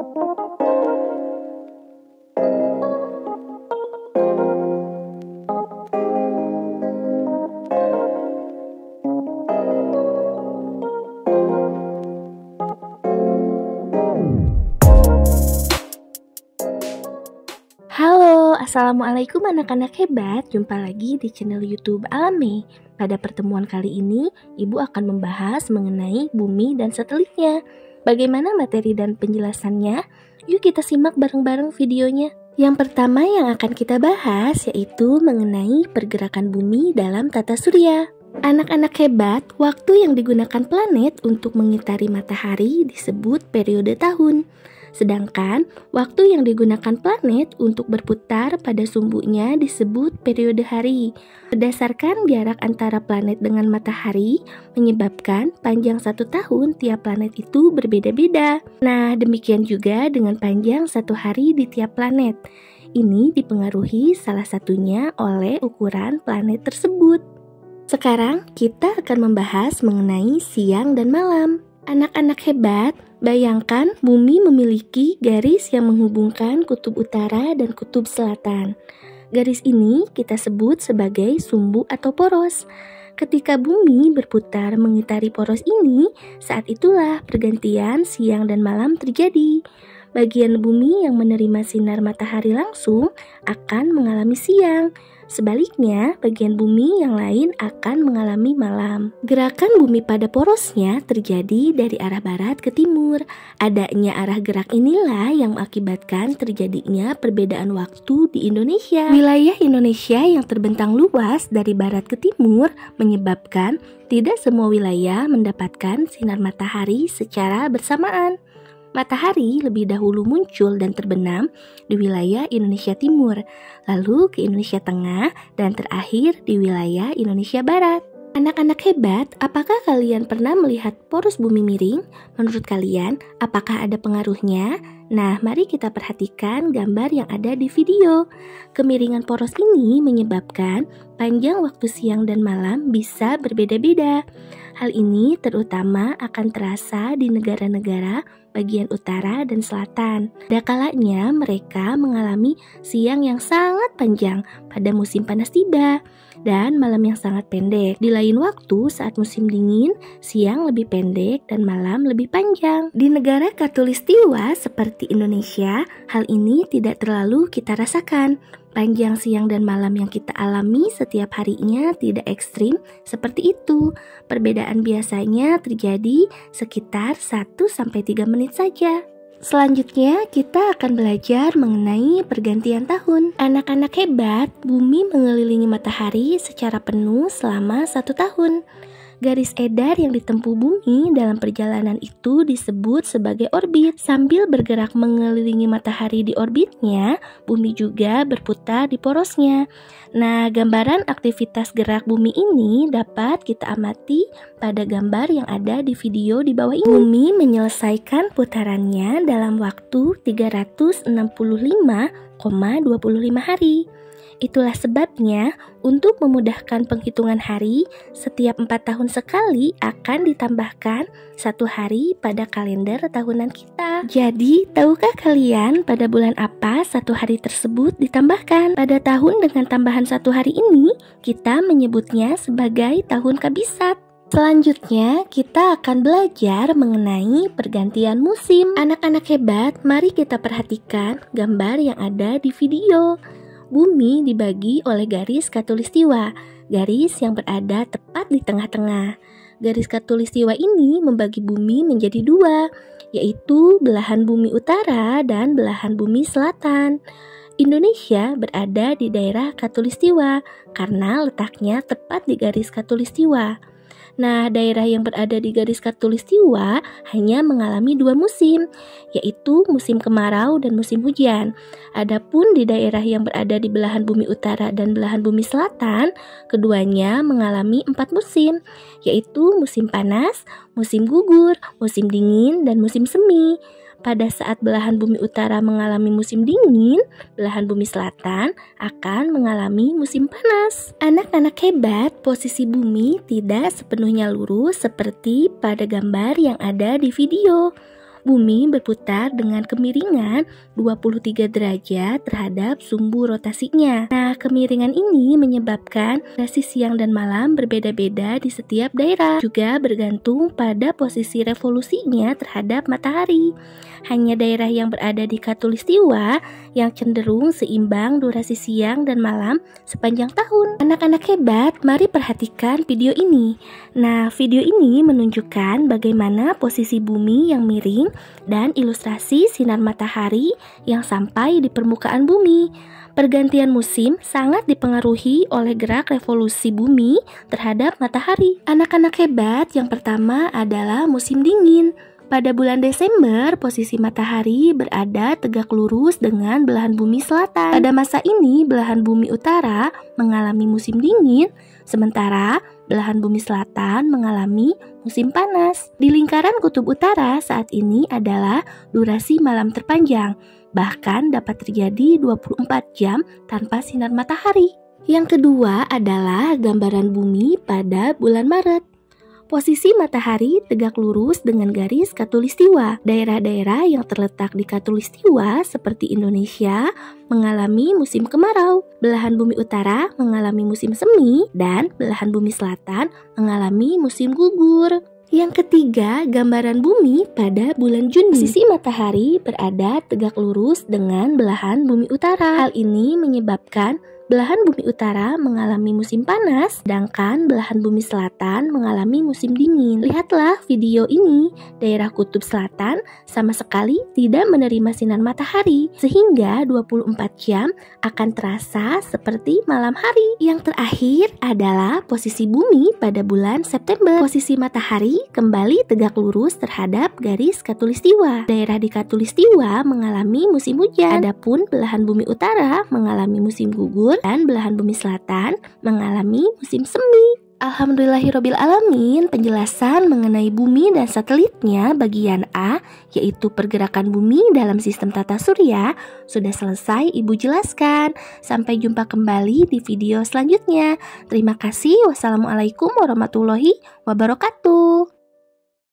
Halo, assalamualaikum anak-anak hebat. Jumpa lagi di channel YouTube Alame. Pada pertemuan kali ini, Ibu akan membahas mengenai bumi dan satelitnya. Bagaimana materi dan penjelasannya? Yuk kita simak bareng-bareng videonya. Yang pertama yang akan kita bahas yaitu mengenai pergerakan bumi dalam tata surya. Anak-anak hebat, waktu yang digunakan planet untuk mengitari matahari disebut periode tahun. Sedangkan waktu yang digunakan planet untuk berputar pada sumbunya disebut periode hari. Berdasarkan jarak antara planet dengan matahari, menyebabkan panjang satu tahun tiap planet itu berbeda-beda. Nah, demikian juga dengan panjang satu hari di tiap planet. Ini dipengaruhi salah satunya oleh ukuran planet tersebut. Sekarang kita akan membahas mengenai siang dan malam. Anak-anak hebat, bayangkan bumi memiliki garis yang menghubungkan kutub utara dan kutub selatan. Garis ini kita sebut sebagai sumbu atau poros. Ketika bumi berputar mengitari poros ini, saat itulah pergantian siang dan malam terjadi. Bagian bumi yang menerima sinar matahari langsung akan mengalami siang. Sebaliknya, bagian bumi yang lain akan mengalami malam. Gerakan bumi pada porosnya terjadi dari arah barat ke timur. Adanya arah gerak inilah yang mengakibatkan terjadinya perbedaan waktu di Indonesia. Wilayah Indonesia yang terbentang luas dari barat ke timur menyebabkan tidak semua wilayah mendapatkan sinar matahari secara bersamaan. Matahari lebih dahulu muncul dan terbenam di wilayah Indonesia Timur, lalu ke Indonesia Tengah, dan terakhir di wilayah Indonesia Barat. Anak-anak hebat, apakah kalian pernah melihat poros bumi miring? Menurut kalian, apakah ada pengaruhnya? Nah, mari kita perhatikan gambar yang ada di video. Kemiringan poros ini menyebabkan panjang waktu siang dan malam bisa berbeda-beda. Hal ini terutama akan terasa di negara-negara bagian utara dan selatan. Ada kalanya mereka mengalami siang yang sangat panjang pada musim panas tiba dan malam yang sangat pendek. Di lain waktu saat musim dingin, siang lebih pendek dan malam lebih panjang. Di negara khatulistiwa seperti Indonesia, hal ini tidak terlalu kita rasakan. Panjang siang dan malam yang kita alami setiap harinya tidak ekstrim seperti itu. Perbedaan biasanya terjadi sekitar 1-3 menit saja. Selanjutnya kita akan belajar mengenai pergantian tahun. Anak-anak hebat, bumi mengelilingi matahari secara penuh selama 1 tahun. Garis edar yang ditempuh bumi dalam perjalanan itu disebut sebagai orbit. Sambil bergerak mengelilingi matahari di orbitnya, bumi juga berputar di porosnya. Nah, gambaran aktivitas gerak bumi ini dapat kita amati pada gambar yang ada di video di bawah ini. Bumi menyelesaikan putarannya dalam waktu 365,25 hari. Itulah sebabnya untuk memudahkan penghitungan hari, setiap 4 tahun sekali akan ditambahkan 1 hari pada kalender tahunan kita. Jadi, tahukah kalian pada bulan apa 1 hari tersebut ditambahkan? Pada tahun dengan tambahan 1 hari ini, kita menyebutnya sebagai tahun kabisat. Selanjutnya, kita akan belajar mengenai pergantian musim. Anak-anak hebat, mari kita perhatikan gambar yang ada di video. Bumi dibagi oleh garis khatulistiwa, garis yang berada tepat di tengah-tengah. Garis khatulistiwa ini membagi bumi menjadi 2, yaitu belahan bumi utara dan belahan bumi selatan. Indonesia berada di daerah khatulistiwa karena letaknya tepat di garis khatulistiwa. Nah, daerah yang berada di garis khatulistiwa hanya mengalami 2 musim, yaitu musim kemarau dan musim hujan. Adapun di daerah yang berada di belahan bumi utara dan belahan bumi selatan, keduanya mengalami 4 musim, yaitu musim panas, musim gugur, musim dingin, dan musim semi. Pada saat belahan bumi utara mengalami musim dingin, belahan bumi selatan akan mengalami musim panas. Anak-anak hebat, posisi bumi tidak sepenuhnya lurus seperti pada gambar yang ada di video. Bumi berputar dengan kemiringan 23 derajat terhadap sumbu rotasinya. Nah, kemiringan ini menyebabkan durasi siang dan malam berbeda-beda di setiap daerah, juga bergantung pada posisi revolusinya terhadap matahari. Hanya daerah yang berada di khatulistiwa yang cenderung seimbang durasi siang dan malam sepanjang tahun. Anak-anak hebat, mari perhatikan video ini. Nah, video ini menunjukkan bagaimana posisi bumi yang miring dan ilustrasi sinar matahari yang sampai di permukaan bumi. Pergantian musim sangat dipengaruhi oleh gerak revolusi bumi terhadap matahari. Anak-anak hebat, yang pertama adalah musim dingin. Pada bulan Desember, posisi matahari berada tegak lurus dengan belahan bumi selatan. Pada masa ini, belahan bumi utara mengalami musim dingin, sementara belahan bumi selatan mengalami musim panas. Di lingkaran kutub utara saat ini adalah durasi malam terpanjang, bahkan dapat terjadi 24 jam tanpa sinar matahari. Yang kedua adalah gambaran bumi pada bulan Maret. Posisi matahari tegak lurus dengan garis khatulistiwa. Daerah-daerah yang terletak di khatulistiwa seperti Indonesia mengalami musim kemarau. Belahan bumi utara mengalami musim semi dan belahan bumi selatan mengalami musim gugur. Yang ketiga, gambaran bumi pada bulan Juni. Posisi matahari berada tegak lurus dengan belahan bumi utara. Hal ini menyebabkan belahan bumi utara mengalami musim panas, sedangkan belahan bumi selatan mengalami musim dingin. Lihatlah video ini, daerah kutub selatan sama sekali tidak menerima sinar matahari, sehingga 24 jam akan terasa seperti malam hari. Yang terakhir adalah posisi bumi pada bulan September. Posisi matahari kembali tegak lurus terhadap garis khatulistiwa. Daerah di khatulistiwa mengalami musim hujan, adapun belahan bumi utara mengalami musim gugur dan belahan bumi selatan mengalami musim semi. Alhamdulillahirrabbilalamin, penjelasan mengenai bumi dan satelitnya bagian A, yaitu pergerakan bumi dalam sistem tata surya, sudah selesai Ibu jelaskan. Sampai jumpa kembali di video selanjutnya. Terima kasih. Wassalamualaikum warahmatullahi wabarakatuh.